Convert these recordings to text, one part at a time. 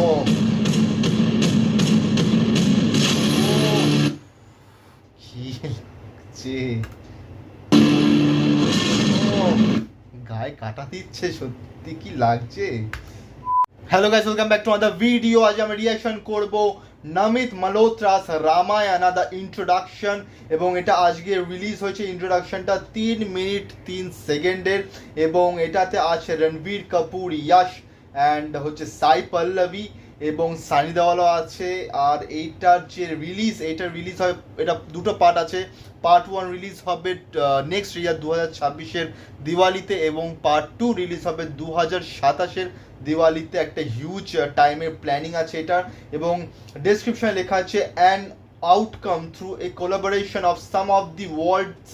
Oh. কি লাগছে, গায়ে কাটা দিচ্ছে, সত্যি কি লাগছে। Hello guys, welcome back to other video. আজ আমি রিঅ্যাকশন করব নমিত মালহোত্রাস রামায়ণা দ্য ইন্ট্রোডাকশন, এবং এটা আজকে রিলিজ হয়েছে। ইন্ট্রোডাকশনটা 3 মিনিট 3 সেকেন্ডের, এবং এটাতে আছে রণবীর কাপুর, ইয়াশ অ্যান্ড হচ্ছে সাই পল্লবী এবং সানি দেওয়ালও আছে। আর এইটার যে রিলিজ হয়, এটা দুটো পার্ট আছে। পার্ট 1 রিলিজ হবে নেক্সট ইয়ার 2026-এর দিওয়ালিতে, এবং পার্ট 2 রিলিজ হবে 2027-এর দিওয়ালিতে। একটা হিউজ টাইমের প্ল্যানিং আছে এটার, এবং ডেসক্রিপশনে লেখা আছে an outcome through a collaboration of some of the world's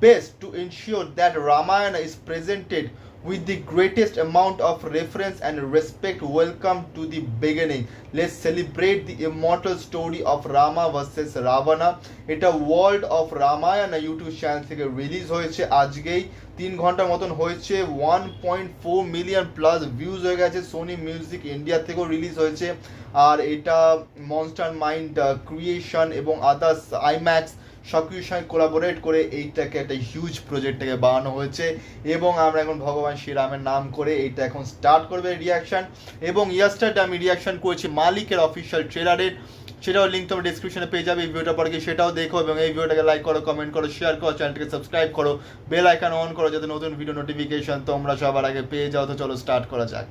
best to ensure that Ramayana is presented with the greatest amount of reference and respect. Welcome to the beginning. Let's celebrate the immortal story of Rama versus Ravana. এটা world of Ramayana YouTube channel থেকে release হয়েছে আজকেই। 3 ঘন্টার মতন হয়েছে। 1.4 million plus views হয়ে গেছে। Sony music India থেকেও রিলিজ হয়েছে। আর এটা মনস্টার মাইন্ড ক্রিয়েশন এবং আদার্স আইম্যাক্স সবকিছুর সঙ্গে কোলাবোরেট করে এইটাকে একটা হিউজ প্রজেক্টটাকে বানানো হয়েছে। এবং আমরা এখন ভগবান শ্রীরামের নাম করে এইটা এখন স্টার্ট করবে রিয়াকশান। এবং ইয়াস্টারডে আমি রিয়াকশান করেছি মালিকের অফিসিয়াল ট্রেলারের, সেটাও লিঙ্ক তোমরা ডিসক্রিপশনে পেয়ে যাবে। এই ভিডিওটা পরে গিয়ে সেটাও দেখো, এবং এই ভিডিওটাকে লাইক করো, কমেন্ট করো, শেয়ার করো, চ্যানেলটাকে সাবস্ক্রাইব করো, বেল আইকন অন করো যাতে নতুন ভিডিও নোটিফিকেশন তোমরা সবার আগে পেয়ে যাও। তো চলো স্টার্ট করা যাক।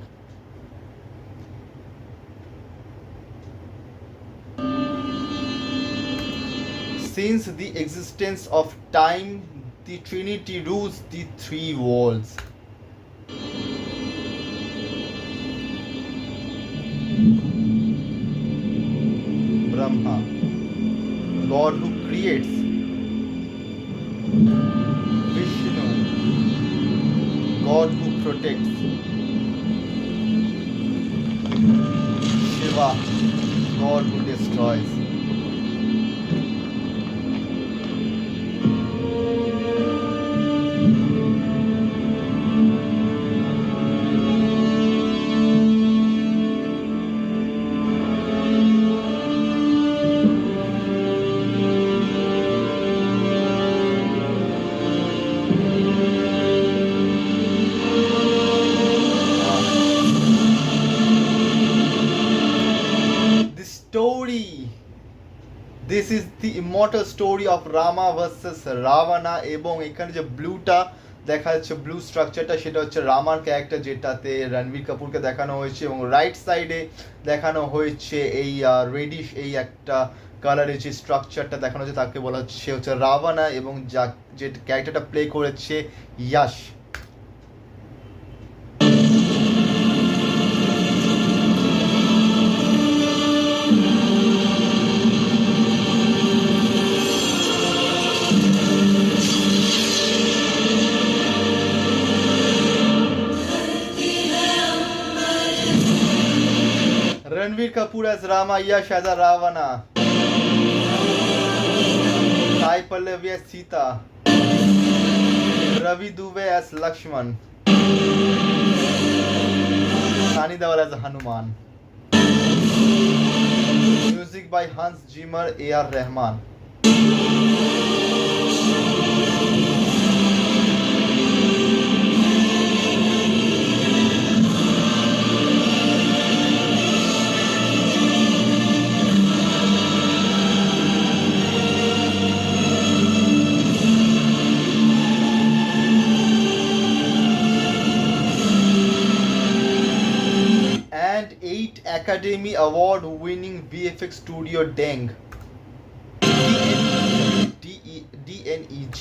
Since the existence of time, the Trinity rules the three worlds. Brahma, God who creates. Vishnu, God who protects. Shiva, God who destroys. This is the immortal story of Rama versus Ravana. এবং এখানে যে ব্লুটা দেখা যাচ্ছে, blue স্ট্রাকচারটা, সেটা হচ্ছে রামার character, যেটাতে রণবীর কাপুরকে দেখানো হয়েছে। এবং রাইট সাইডে দেখানো হয়েছে এই রেডিশ, এই একটা কালারের যে স্ট্রাকচারটা দেখানো হচ্ছে, তাকে বলা হচ্ছে রাভানা, এবং যে ক্যারেক্টারটা প্লে করেছে Yash. Ranveer Kapoor as Rama, Yash as a Ravana, Sai Pallavi as Sita, Ravi Dubey as Lakshman, Sunny Deol as Hanuman. Music by Hans Zimmer, A.R. Rahman. And 8 Academy Award winning VFX studio Deng. DNEG.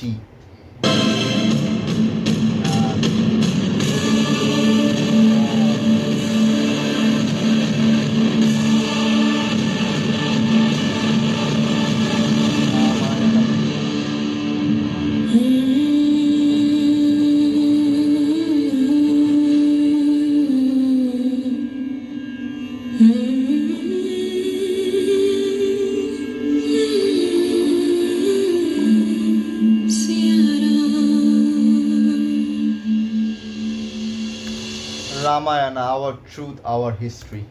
Ramayana, our truth, our history.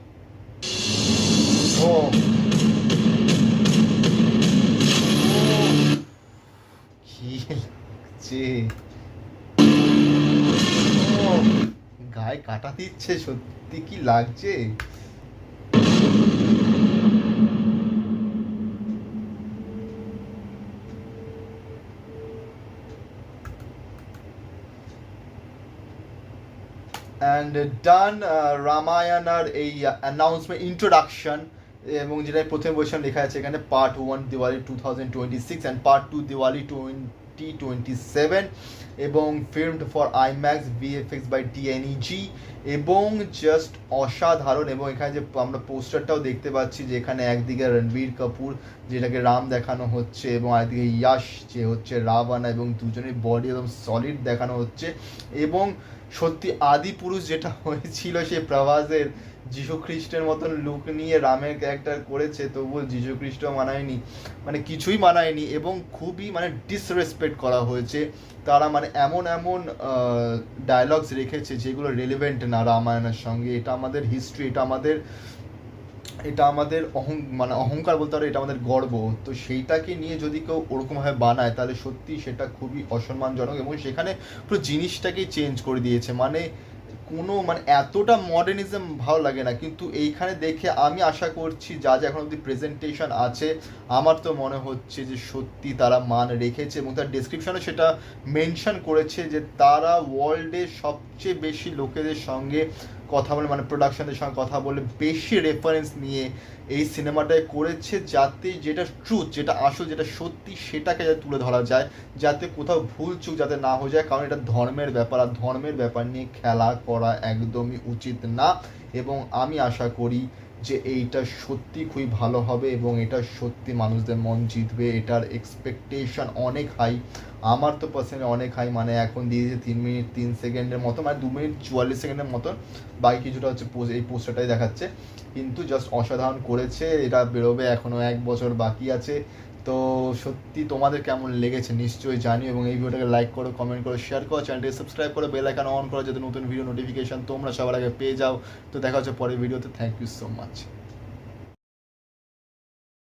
ও কি লাগছে, ও গায়ে কাটা দিচ্ছে, সত্যি কি লাগছে। And ডান রামায়ণার এই announcement introduction, এবং যেটা প্রথমে বলছিলাম লেখা আছে এখানে part 1 Diwali 2026 and part 2 Diwali 2027, এবং filmed for IMAX VFX by DNEG, এবং জাস্ট অসাধারণ। এবং এখানে যে আমরা পোস্টারটাও দেখতে পাচ্ছি, যে এখানে একদিকে রণবীর কাপুর যেটাকে রাম দেখানো হচ্ছে, এবং একদিকে ইয়াশ যে হচ্ছে রাবণ, এবং দুজনের বডি একদম সলিড দেখানো হচ্ছে। এবং সত্যি আদি পুরুষ যেটা হয়েছিল সে প্রভাসের যীশু খ্রিস্টের মতন লুক নিয়ে রামের ক্যারেক্টার করেছে, তবুও যীশু খ্রিস্ট মানায়নি, মানে কিছুই মানায়নি, এবং খুবই মানে ডিসরেসপেক্ট করা হয়েছে। তারা মানে এমন এমন ডায়লগস রেখেছে যেগুলো রেলিভেন্ট না রামায়ণের সঙ্গে। এটা আমাদের হিস্ট্রি, এটা আমাদের মানে অহংকার বলতে পারো, এটা আমাদের গর্ব। তো সেইটাকে নিয়ে যদি কেউ ওরকমভাবে বানায় তাহলে সত্যি সেটা খুবই অসম্মানজনক, এবং সেখানে পুরো জিনিসটাকেই চেঞ্জ করে দিয়েছে। মানে কোনো মানে এতটা মডার্নিজম ভালো লাগে না, কিন্তু এইখানে দেখে আমি আশা করছি যা যা এখন অব্দি প্রেজেন্টেশন আছে, আমার তো মনে হচ্ছে যে সত্যি তারা মান রেখেছে, এবং তার ডেসক্রিপশনে সেটা মেনশন করেছে যে তারা ওয়ার্ল্ডের সবচেয়ে বেশি লোকেদের সঙ্গে কথা বলে, মানে প্রোডাকশনের সঙ্গে কথা বলে বেশি রেফারেন্স নিয়ে এই সিনেমাটায় করেছে, যাতে যেটা ট্রুথ, যেটা আসল, যেটা সত্যি সেটাকে যাতে তুলে ধরা যায়, যাতে কোথাও ভুল চুক যাতে না হয়ে যায়। কারণ এটা ধর্মের ব্যাপার, আর ধর্মের ব্যাপার নিয়ে খেলা করা একদমই উচিত না। এবং আমি আশা করি যে এইটা সত্যি খুবই ভালো হবে, এবং এটা সত্যি মানুষদের মন জিতবে। এটার এক্সপেকটেশন অনেক হাই, আমার তো পার্সোনালি অনেক হাই। মানে এখন দিয়েছে 3 মিনিট 3 সেকেন্ডের মতো, মানে 2 মিনিট 44 সেকেন্ডের মতো, বাকি কিছুটা হচ্ছে এই পোস্টারটাই দেখাচ্ছে। কিন্তু জাস্ট অসাধারণ করেছে। এটা বেরোবে এখনও 1 বছর বাকি আছে। তো সত্যি তোমাদের কেমন লেগেছে নিশ্চয়ই জানিও, এবং এই ভিডিওটাকে লাইক করো, কমেন্ট করো, শেয়ার করো, চ্যানেলটাকে সাবস্ক্রাইব করো, বেল আইকন অন করো, যাতে নতুন ভিডিও নোটিফিকেশন তোমরা সবার আগে পেয়ে যাও। তো দেখা হচ্ছে পরের ভিডিওতে। Thank you so much.